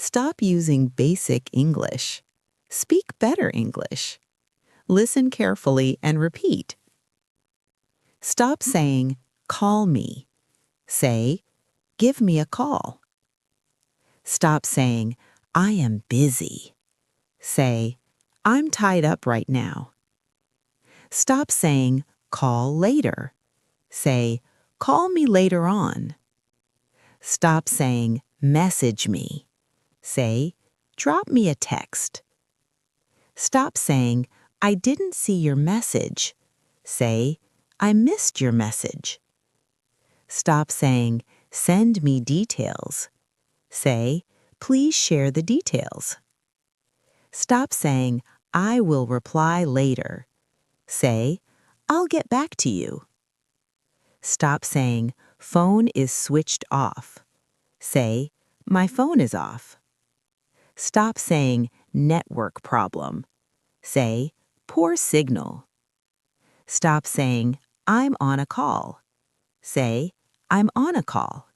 Stop using basic English. Speak better English. Listen carefully and repeat. Stop saying, call me. Say, give me a call. Stop saying, I am busy. Say, I'm tied up right now. Stop saying, call later. Say, call me later on. Stop saying, message me. Say, drop me a text. Stop saying, I didn't see your message. Say, I missed your message. Stop saying, send me details. Say, please share the details. Stop saying, I will reply later. Say, I'll get back to you. Stop saying, phone is switched off. Say, my phone is off. Stop saying, network problem. Say, poor signal. Stop saying, I'm on a call. Say, I'm on a call.